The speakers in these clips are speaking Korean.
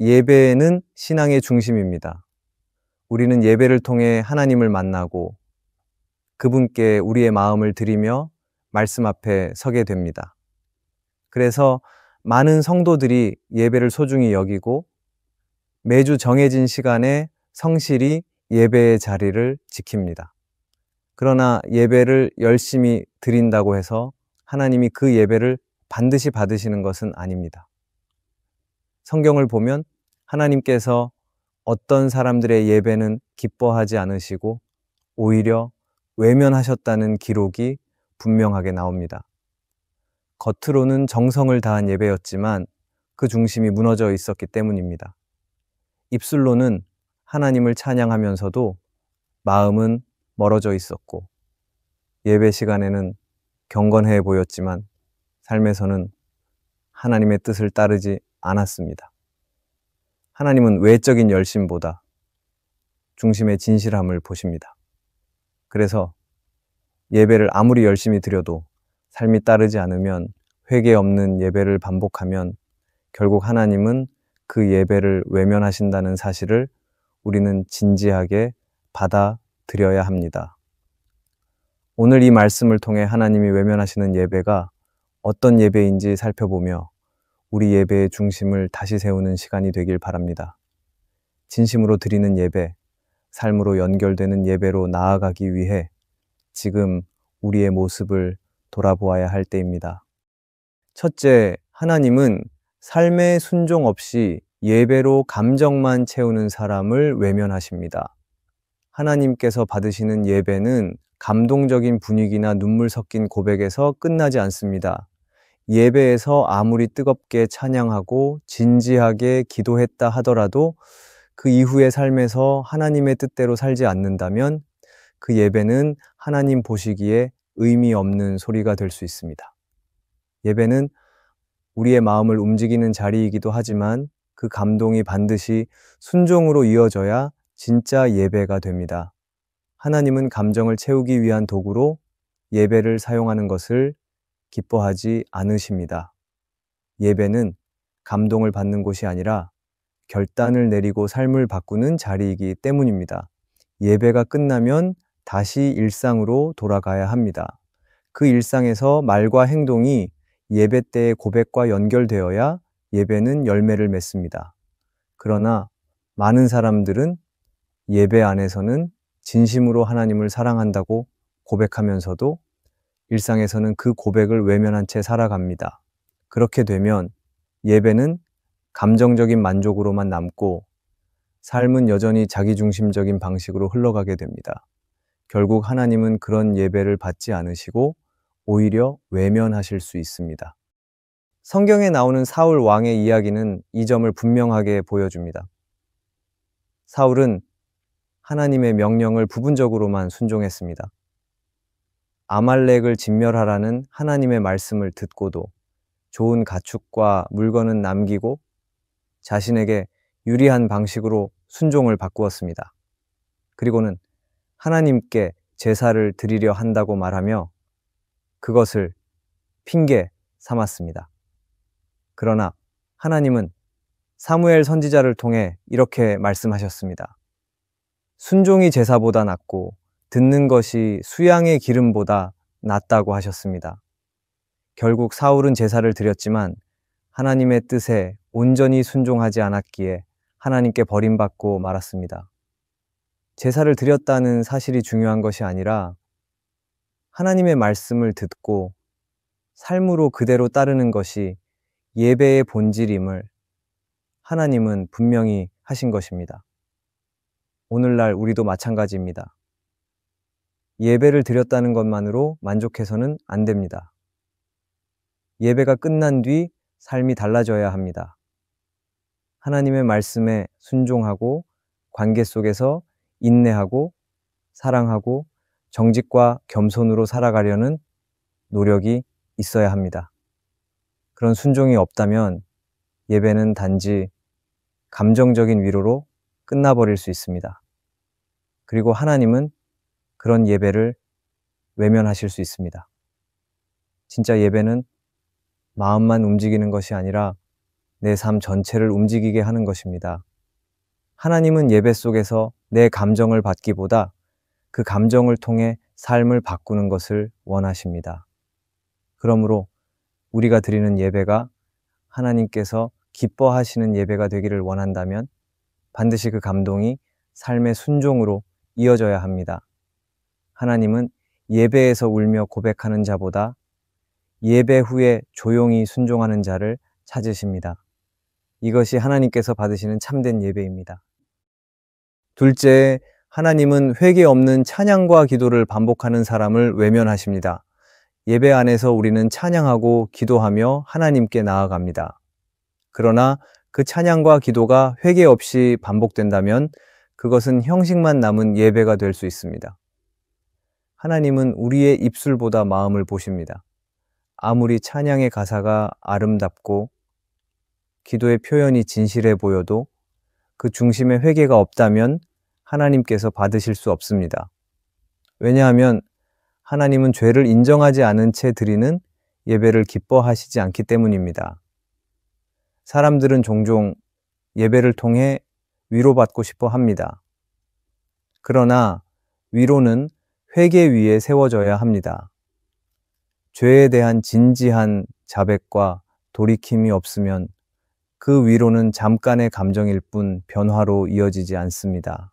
예배는 신앙의 중심입니다. 우리는 예배를 통해 하나님을 만나고 그분께 우리의 마음을 드리며 말씀 앞에 서게 됩니다. 그래서 많은 성도들이 예배를 소중히 여기고 매주 정해진 시간에 성실히 예배의 자리를 지킵니다. 그러나 예배를 열심히 드린다고 해서 하나님이 그 예배를 반드시 받으시는 것은 아닙니다. 성경을 보면 하나님께서 어떤 사람들의 예배는 기뻐하지 않으시고 오히려 외면하셨다는 기록이 분명하게 나옵니다. 겉으로는 정성을 다한 예배였지만 그 중심이 무너져 있었기 때문입니다. 입술로는 하나님을 찬양하면서도 마음은 멀어져 있었고 예배 시간에는 경건해 보였지만 삶에서는 하나님의 뜻을 따르지 않았습니다. 하나님은 외적인 열심보다 중심의 진실함을 보십니다. 그래서 예배를 아무리 열심히 드려도 삶이 따르지 않으면, 회개 없는 예배를 반복하면 결국 하나님은 그 예배를 외면하신다는 사실을 우리는 진지하게 받아들여야 합니다. 오늘 이 말씀을 통해 하나님이 외면하시는 예배가 어떤 예배인지 살펴보며 우리 예배의 중심을 다시 세우는 시간이 되길 바랍니다. 진심으로 드리는 예배, 삶으로 연결되는 예배로 나아가기 위해 지금 우리의 모습을 돌아보아야 할 때입니다. 첫째, 하나님은 삶의 순종 없이 예배로 감정만 채우는 사람을 외면하십니다. 하나님께서 받으시는 예배는 감동적인 분위기나 눈물 섞인 고백에서 끝나지 않습니다. 예배에서 아무리 뜨겁게 찬양하고 진지하게 기도했다 하더라도 그 이후의 삶에서 하나님의 뜻대로 살지 않는다면 그 예배는 하나님 보시기에 의미 없는 소리가 될 수 있습니다. 예배는 우리의 마음을 움직이는 자리이기도 하지만 그 감동이 반드시 순종으로 이어져야 진짜 예배가 됩니다. 하나님은 감정을 채우기 위한 도구로 예배를 사용하는 것을 기뻐하지 않으십니다. 예배는 감동을 받는 곳이 아니라 결단을 내리고 삶을 바꾸는 자리이기 때문입니다. 예배가 끝나면 다시 일상으로 돌아가야 합니다. 그 일상에서 말과 행동이 예배 때의 고백과 연결되어야 예배는 열매를 맺습니다. 그러나 많은 사람들은 예배 안에서는 진심으로 하나님을 사랑한다고 고백하면서도 일상에서는 그 고백을 외면한 채 살아갑니다. 그렇게 되면 예배는 감정적인 만족으로만 남고 삶은 여전히 자기중심적인 방식으로 흘러가게 됩니다. 결국 하나님은 그런 예배를 받지 않으시고 오히려 외면하실 수 있습니다. 성경에 나오는 사울 왕의 이야기는 이 점을 분명하게 보여줍니다. 사울은 하나님의 명령을 부분적으로만 순종했습니다. 아말렉을 진멸하라는 하나님의 말씀을 듣고도 좋은 가축과 물건은 남기고 자신에게 유리한 방식으로 순종을 바꾸었습니다. 그리고는 하나님께 제사를 드리려 한다고 말하며 그것을 핑계 삼았습니다. 그러나 하나님은 사무엘 선지자를 통해 이렇게 말씀하셨습니다. 순종이 제사보다 낫고 듣는 것이 수양의 기름보다 낫다고 하셨습니다. 결국 사울은 제사를 드렸지만 하나님의 뜻에 온전히 순종하지 않았기에 하나님께 버림받고 말았습니다. 제사를 드렸다는 사실이 중요한 것이 아니라 하나님의 말씀을 듣고 삶으로 그대로 따르는 것이 예배의 본질임을 하나님은 분명히 하신 것입니다. 오늘날 우리도 마찬가지입니다. 예배를 드렸다는 것만으로 만족해서는 안 됩니다. 예배가 끝난 뒤 삶이 달라져야 합니다. 하나님의 말씀에 순종하고 관계 속에서 인내하고 사랑하고 정직과 겸손으로 살아가려는 노력이 있어야 합니다. 그런 순종이 없다면 예배는 단지 감정적인 위로로 끝나버릴 수 있습니다. 그리고 하나님은 그런 예배를 외면하실 수 있습니다. 진짜 예배는 마음만 움직이는 것이 아니라 내 삶 전체를 움직이게 하는 것입니다. 하나님은 예배 속에서 내 감정을 받기보다 그 감정을 통해 삶을 바꾸는 것을 원하십니다. 그러므로 우리가 드리는 예배가 하나님께서 기뻐하시는 예배가 되기를 원한다면 반드시 그 감동이 삶의 순종으로 이어져야 합니다. 하나님은 예배에서 울며 고백하는 자보다 예배 후에 조용히 순종하는 자를 찾으십니다. 이것이 하나님께서 받으시는 참된 예배입니다. 둘째, 하나님은 회개 없는 찬양과 기도를 반복하는 사람을 외면하십니다. 예배 안에서 우리는 찬양하고 기도하며 하나님께 나아갑니다. 그러나 그 찬양과 기도가 회개 없이 반복된다면 그것은 형식만 남은 예배가 될 수 있습니다. 하나님은 우리의 입술보다 마음을 보십니다. 아무리 찬양의 가사가 아름답고 기도의 표현이 진실해 보여도 그 중심에 회개가 없다면 하나님께서 받으실 수 없습니다. 왜냐하면 하나님은 죄를 인정하지 않은 채 드리는 예배를 기뻐하시지 않기 때문입니다. 사람들은 종종 예배를 통해 위로받고 싶어 합니다. 그러나 위로는 회개 위에 세워져야 합니다. 죄에 대한 진지한 자백과 돌이킴이 없으면 그 위로는 잠깐의 감정일 뿐 변화로 이어지지 않습니다.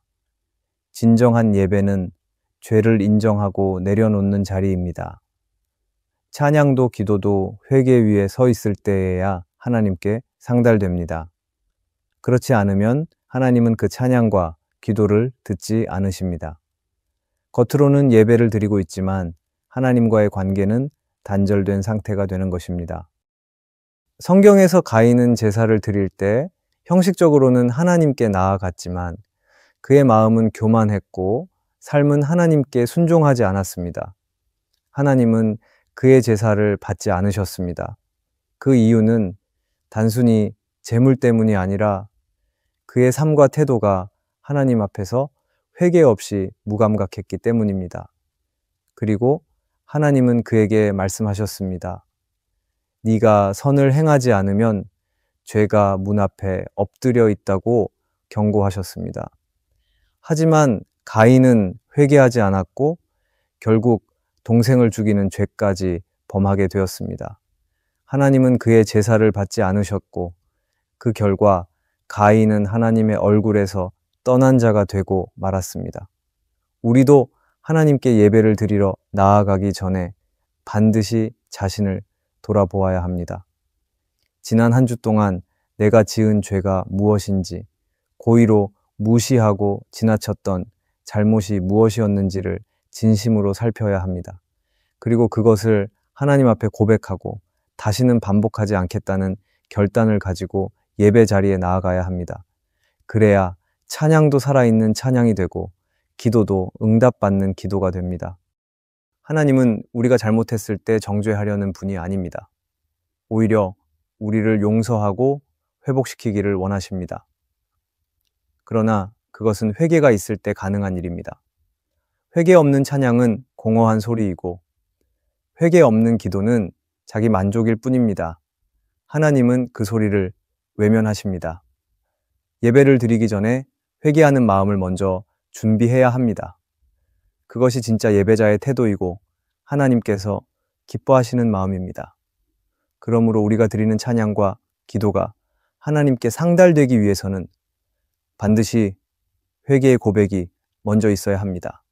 진정한 예배는 죄를 인정하고 내려놓는 자리입니다. 찬양도 기도도 회개 위에 서 있을 때에야 하나님께 상달됩니다. 그렇지 않으면 하나님은 그 찬양과 기도를 듣지 않으십니다. 겉으로는 예배를 드리고 있지만 하나님과의 관계는 단절된 상태가 되는 것입니다. 성경에서 가인은 제사를 드릴 때 형식적으로는 하나님께 나아갔지만 그의 마음은 교만했고 삶은 하나님께 순종하지 않았습니다. 하나님은 그의 제사를 받지 않으셨습니다. 그 이유는 단순히 재물 때문이 아니라 그의 삶과 태도가 하나님 앞에서 회개 없이 무감각했기 때문입니다. 그리고 하나님은 그에게 말씀하셨습니다. 네가 선을 행하지 않으면 죄가 문 앞에 엎드려 있다고 경고하셨습니다. 하지만 가인은 회개하지 않았고 결국 동생을 죽이는 죄까지 범하게 되었습니다. 하나님은 그의 제사를 받지 않으셨고 그 결과 가인은 하나님의 얼굴에서 떠난 자가 되고 말았습니다. 우리도 하나님께 예배를 드리러 나아가기 전에 반드시 자신을 돌아보아야 합니다. 지난 한 주 동안 내가 지은 죄가 무엇인지, 고의로 무시하고 지나쳤던 잘못이 무엇이었는지를 진심으로 살펴야 합니다. 그리고 그것을 하나님 앞에 고백하고 다시는 반복하지 않겠다는 결단을 가지고 예배 자리에 나아가야 합니다. 그래야 찬양도 살아있는 찬양이 되고 기도도 응답받는 기도가 됩니다. 하나님은 우리가 잘못했을 때 정죄하려는 분이 아닙니다. 오히려 우리를 용서하고 회복시키기를 원하십니다. 그러나 그것은 회개가 있을 때 가능한 일입니다. 회개 없는 찬양은 공허한 소리이고 회개 없는 기도는 자기 만족일 뿐입니다. 하나님은 그 소리를 외면하십니다. 예배를 드리기 전에 회개하는 마음을 먼저 준비해야 합니다. 그것이 진짜 예배자의 태도이고 하나님께서 기뻐하시는 마음입니다. 그러므로 우리가 드리는 찬양과 기도가 하나님께 상달되기 위해서는 반드시 회개의 고백이 먼저 있어야 합니다.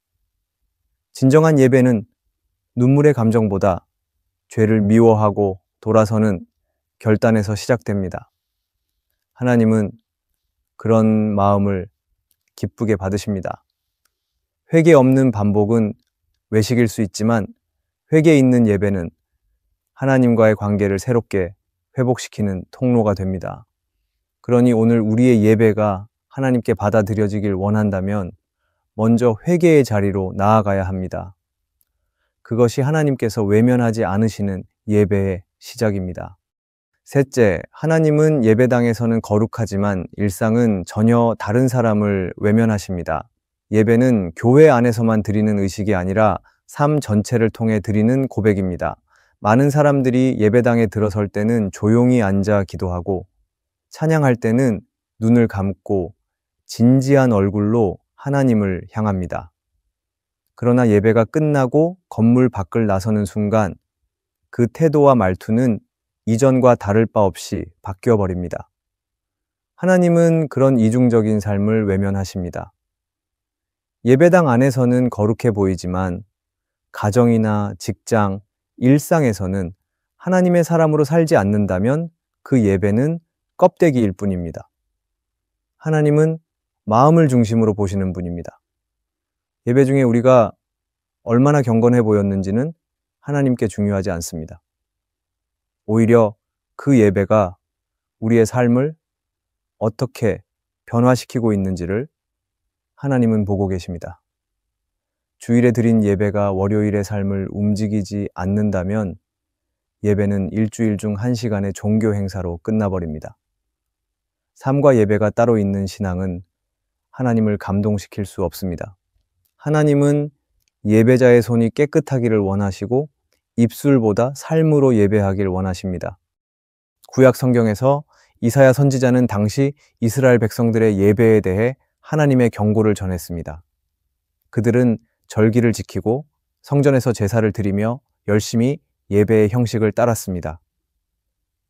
진정한 예배는 눈물의 감정보다 죄를 미워하고 돌아서는 결단에서 시작됩니다. 하나님은 그런 마음을 기쁘게 받으십니다. 회개 없는 반복은 외식일 수 있지만 회개 있는 예배는 하나님과의 관계를 새롭게 회복시키는 통로가 됩니다. 그러니 오늘 우리의 예배가 하나님께 받아들여지길 원한다면 먼저 회개의 자리로 나아가야 합니다. 그것이 하나님께서 외면하지 않으시는 예배의 시작입니다. 셋째, 하나님은 예배당에서는 거룩하지만 일상은 전혀 다른 사람을 외면하십니다. 예배는 교회 안에서만 드리는 의식이 아니라 삶 전체를 통해 드리는 고백입니다. 많은 사람들이 예배당에 들어설 때는 조용히 앉아 기도하고 찬양할 때는 눈을 감고 진지한 얼굴로 하나님을 향합니다. 그러나 예배가 끝나고 건물 밖을 나서는 순간 그 태도와 말투는 이전과 다를 바 없이 바뀌어 버립니다. 하나님은 그런 이중적인 삶을 외면하십니다. 예배당 안에서는 거룩해 보이지만 가정이나 직장, 일상에서는 하나님의 사람으로 살지 않는다면 그 예배는 껍데기일 뿐입니다. 하나님은 마음을 중심으로 보시는 분입니다. 예배 중에 우리가 얼마나 경건해 보였는지는 하나님께 중요하지 않습니다. 오히려 그 예배가 우리의 삶을 어떻게 변화시키고 있는지를 하나님은 보고 계십니다. 주일에 드린 예배가 월요일의 삶을 움직이지 않는다면 예배는 일주일 중 1시간의 종교 행사로 끝나버립니다. 삶과 예배가 따로 있는 신앙은 하나님을 감동시킬 수 없습니다. 하나님은 예배자의 손이 깨끗하기를 원하시고 입술보다 삶으로 예배하길 원하십니다. 구약 성경에서 이사야 선지자는 당시 이스라엘 백성들의 예배에 대해 하나님의 경고를 전했습니다. 그들은 절기를 지키고 성전에서 제사를 드리며 열심히 예배의 형식을 따랐습니다.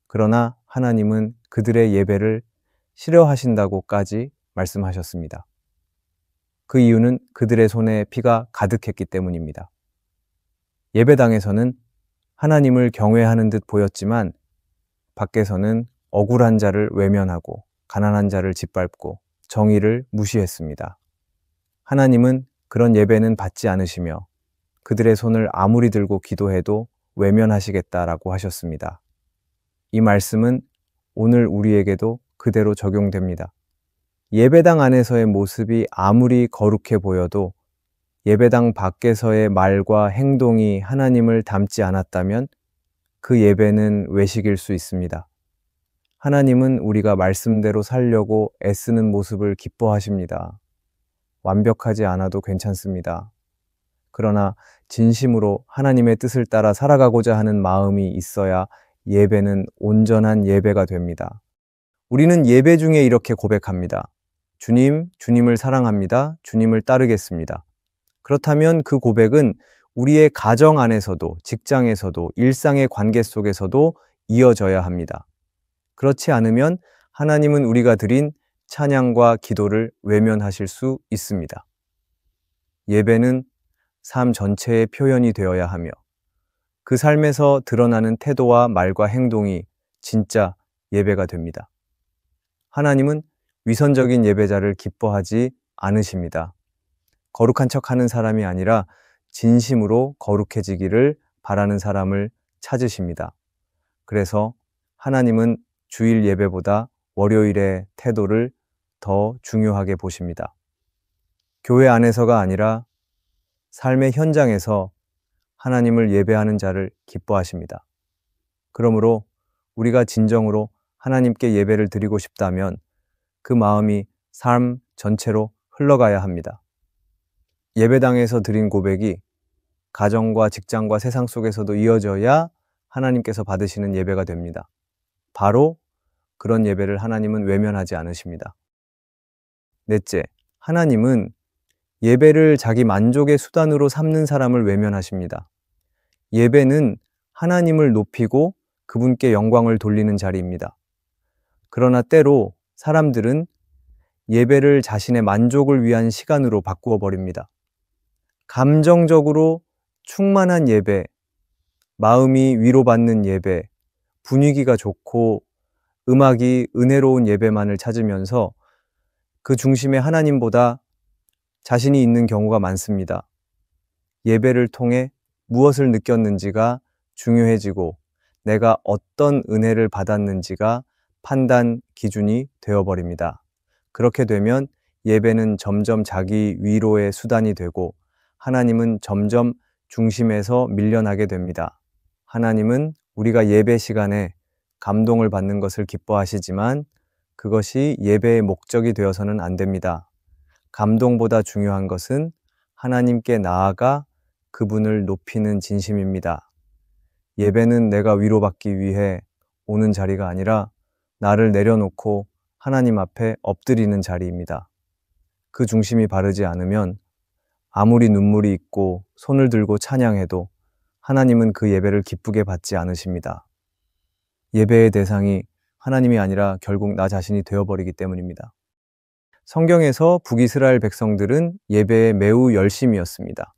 그러나 하나님은 그들의 예배를 싫어하신다고까지 말씀하셨습니다. 그 이유는 그들의 손에 피가 가득했기 때문입니다. 예배당에서는 하나님을 경외하는 듯 보였지만 밖에서는 억울한 자를 외면하고 가난한 자를 짓밟고 정의를 무시했습니다. 하나님은 그런 예배는 받지 않으시며 그들의 손을 아무리 들고 기도해도 외면하시겠다라고 하셨습니다. 이 말씀은 오늘 우리에게도 그대로 적용됩니다. 예배당 안에서의 모습이 아무리 거룩해 보여도 예배당 밖에서의 말과 행동이 하나님을 닮지 않았다면 그 예배는 외식일 수 있습니다. 하나님은 우리가 말씀대로 살려고 애쓰는 모습을 기뻐하십니다. 완벽하지 않아도 괜찮습니다. 그러나 진심으로 하나님의 뜻을 따라 살아가고자 하는 마음이 있어야 예배는 온전한 예배가 됩니다. 우리는 예배 중에 이렇게 고백합니다. 주님, 주님을 사랑합니다. 주님을 따르겠습니다. 그렇다면 그 고백은 우리의 가정 안에서도, 직장에서도, 일상의 관계 속에서도 이어져야 합니다. 그렇지 않으면 하나님은 우리가 드린 찬양과 기도를 외면하실 수 있습니다. 예배는 삶 전체의 표현이 되어야 하며 그 삶에서 드러나는 태도와 말과 행동이 진짜 예배가 됩니다. 하나님은 위선적인 예배자를 기뻐하지 않으십니다. 거룩한 척하는 사람이 아니라 진심으로 거룩해지기를 바라는 사람을 찾으십니다. 그래서 하나님은 주일 예배보다 월요일의 태도를 더 중요하게 보십니다. 교회 안에서가 아니라 삶의 현장에서 하나님을 예배하는 자를 기뻐하십니다. 그러므로 우리가 진정으로 하나님께 예배를 드리고 싶다면 그 마음이 삶 전체로 흘러가야 합니다. 예배당에서 드린 고백이 가정과 직장과 세상 속에서도 이어져야 하나님께서 받으시는 예배가 됩니다. 바로 그런 예배를 하나님은 외면하지 않으십니다. 넷째, 하나님은 예배를 자기 만족의 수단으로 삼는 사람을 외면하십니다. 예배는 하나님을 높이고 그분께 영광을 돌리는 자리입니다. 그러나 때로 사람들은 예배를 자신의 만족을 위한 시간으로 바꾸어 버립니다. 감정적으로 충만한 예배, 마음이 위로받는 예배, 분위기가 좋고 음악이 은혜로운 예배만을 찾으면서 그 중심에 하나님보다 자신이 있는 경우가 많습니다. 예배를 통해 무엇을 느꼈는지가 중요해지고 내가 어떤 은혜를 받았는지가 판단 기준이 되어버립니다. 그렇게 되면 예배는 점점 자기 위로의 수단이 되고 하나님은 점점 중심에서 밀려나게 됩니다. 하나님은 우리가 예배 시간에 감동을 받는 것을 기뻐하시지만 그것이 예배의 목적이 되어서는 안 됩니다. 감동보다 중요한 것은 하나님께 나아가 그분을 높이는 진심입니다. 예배는 내가 위로받기 위해 오는 자리가 아니라 나를 내려놓고 하나님 앞에 엎드리는 자리입니다. 그 중심이 바르지 않으면 아무리 눈물이 있고 손을 들고 찬양해도 하나님은 그 예배를 기쁘게 받지 않으십니다. 예배의 대상이 하나님이 아니라 결국 나 자신이 되어버리기 때문입니다. 성경에서 북이스라엘 백성들은 예배에 매우 열심이었습니다.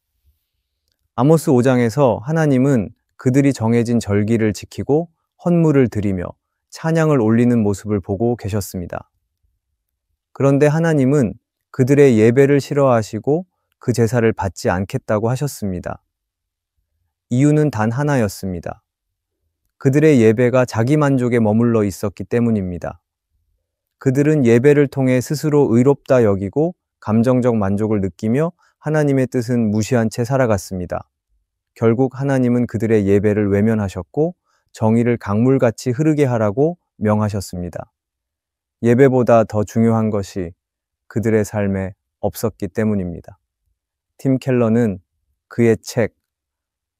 아모스 5장에서 하나님은 그들이 정해진 절기를 지키고 헌물을 드리며 찬양을 올리는 모습을 보고 계셨습니다. 그런데 하나님은 그들의 예배를 싫어하시고 그 제사를 받지 않겠다고 하셨습니다. 이유는 단 하나였습니다. 그들의 예배가 자기 만족에 머물러 있었기 때문입니다. 그들은 예배를 통해 스스로 의롭다 여기고 감정적 만족을 느끼며 하나님의 뜻은 무시한 채 살아갔습니다. 결국 하나님은 그들의 예배를 외면하셨고 정의를 강물같이 흐르게 하라고 명하셨습니다. 예배보다 더 중요한 것이 그들의 삶에 없었기 때문입니다. 팀 켈러는 그의 책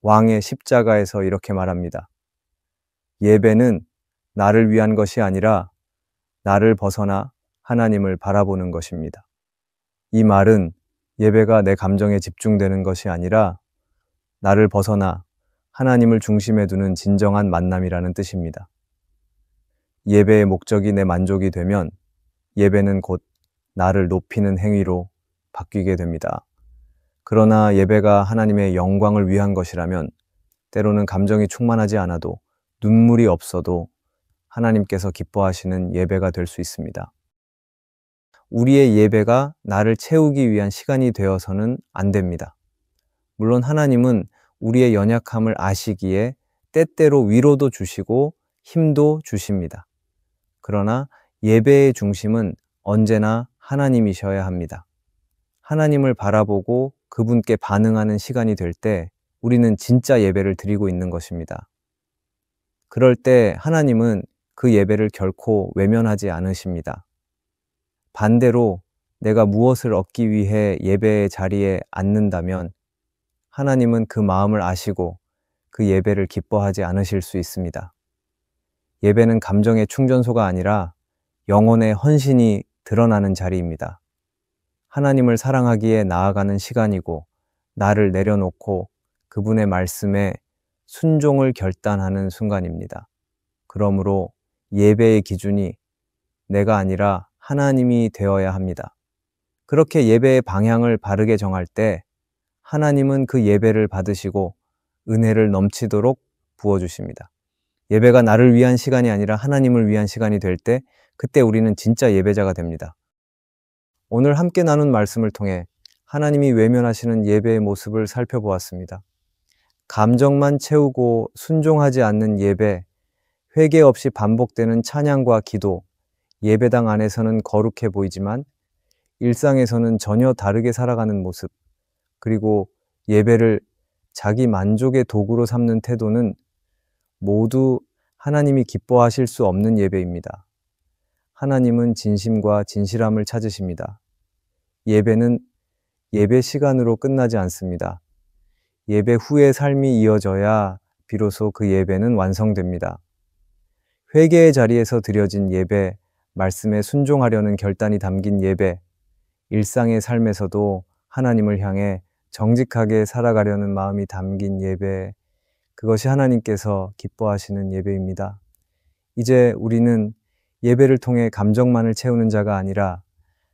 왕의 십자가에서 이렇게 말합니다. 예배는 나를 위한 것이 아니라 나를 벗어나 하나님을 바라보는 것입니다. 이 말은 예배가 내 감정에 집중되는 것이 아니라 나를 벗어나 하나님을 중심에 두는 진정한 만남이라는 뜻입니다. 예배의 목적이 내 만족이 되면 예배는 곧 나를 높이는 행위로 바뀌게 됩니다. 그러나 예배가 하나님의 영광을 위한 것이라면 때로는 감정이 충만하지 않아도 눈물이 없어도 하나님께서 기뻐하시는 예배가 될 수 있습니다. 우리의 예배가 나를 채우기 위한 시간이 되어서는 안 됩니다. 물론 하나님은 우리의 연약함을 아시기에 때때로 위로도 주시고 힘도 주십니다. 그러나 예배의 중심은 언제나 하나님이셔야 합니다. 하나님을 바라보고 그분께 반응하는 시간이 될 때 우리는 진짜 예배를 드리고 있는 것입니다. 그럴 때 하나님은 그 예배를 결코 외면하지 않으십니다. 반대로 내가 무엇을 얻기 위해 예배의 자리에 앉는다면 하나님은 그 마음을 아시고 그 예배를 기뻐하지 않으실 수 있습니다. 예배는 감정의 충전소가 아니라 영혼의 헌신이 드러나는 자리입니다. 하나님을 사랑하기에 나아가는 시간이고 나를 내려놓고 그분의 말씀에 순종을 결단하는 순간입니다. 그러므로 예배의 기준이 내가 아니라 하나님이 되어야 합니다. 그렇게 예배의 방향을 바르게 정할 때 하나님은 그 예배를 받으시고 은혜를 넘치도록 부어주십니다. 예배가 나를 위한 시간이 아니라 하나님을 위한 시간이 될 때 그때 우리는 진짜 예배자가 됩니다. 오늘 함께 나눈 말씀을 통해 하나님이 외면하시는 예배의 모습을 살펴보았습니다. 감정만 채우고 순종하지 않는 예배, 회개 없이 반복되는 찬양과 기도, 예배당 안에서는 거룩해 보이지만 일상에서는 전혀 다르게 살아가는 모습, 그리고 예배를 자기 만족의 도구로 삼는 태도는 모두 하나님이 기뻐하실 수 없는 예배입니다. 하나님은 진심과 진실함을 찾으십니다. 예배는 예배 시간으로 끝나지 않습니다. 예배 후의 삶이 이어져야 비로소 그 예배는 완성됩니다. 회개의 자리에서 드려진 예배, 말씀에 순종하려는 결단이 담긴 예배, 일상의 삶에서도 하나님을 향해 정직하게 살아가려는 마음이 담긴 예배, 그것이 하나님께서 기뻐하시는 예배입니다. 이제 우리는 예배를 통해 감정만을 채우는 자가 아니라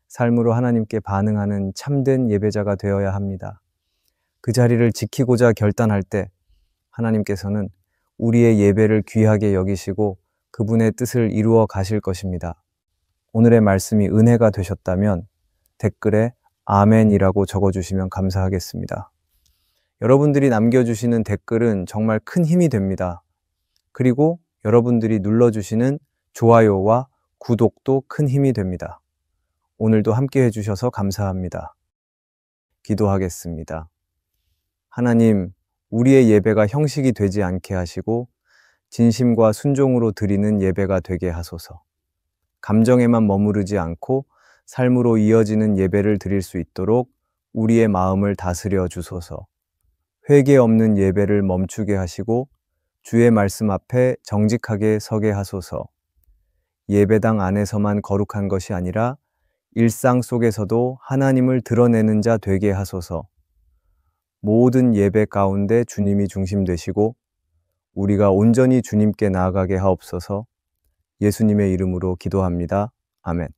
삶으로 하나님께 반응하는 참된 예배자가 되어야 합니다. 그 자리를 지키고자 결단할 때 하나님께서는 우리의 예배를 귀하게 여기시고 그분의 뜻을 이루어 가실 것입니다. 오늘의 말씀이 은혜가 되셨다면 댓글에 아멘이라고 적어주시면 감사하겠습니다. 여러분들이 남겨주시는 댓글은 정말 큰 힘이 됩니다. 그리고 여러분들이 눌러주시는 좋아요와 구독도 큰 힘이 됩니다. 오늘도 함께 해주셔서 감사합니다. 기도하겠습니다. 하나님, 우리의 예배가 형식이 되지 않게 하시고 진심과 순종으로 드리는 예배가 되게 하소서. 감정에만 머무르지 않고 삶으로 이어지는 예배를 드릴 수 있도록 우리의 마음을 다스려 주소서. 회개 없는 예배를 멈추게 하시고 주의 말씀 앞에 정직하게 서게 하소서. 예배당 안에서만 거룩한 것이 아니라 일상 속에서도 하나님을 드러내는 자 되게 하소서. 모든 예배 가운데 주님이 중심 되시고 우리가 온전히 주님께 나아가게 하옵소서. 예수님의 이름으로 기도합니다. 아멘.